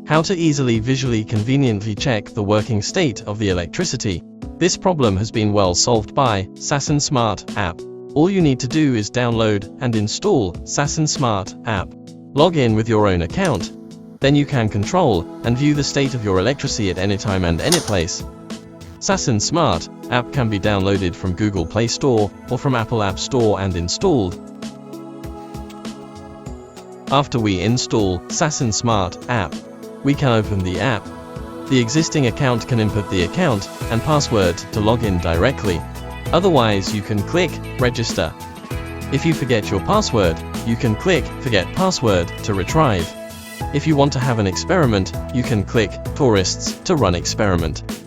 How to easily visually conveniently check the working state of the electricity. This problem has been well solved by Sassin Smart app. All you need to do is download and install Sassin Smart app. Log in with your own account. Then you can control and view the state of your electricity at any time and any place. Sassin Smart app can be downloaded from Google Play Store or from Apple App Store and installed. After we install Sassin Smart app, we can open the app. The existing account can input the account and password to log in directly. Otherwise, you can click Register. If you forget your password, you can click Forget Password to retrieve. If you want to have an experiment, you can click Tourists to run experiment.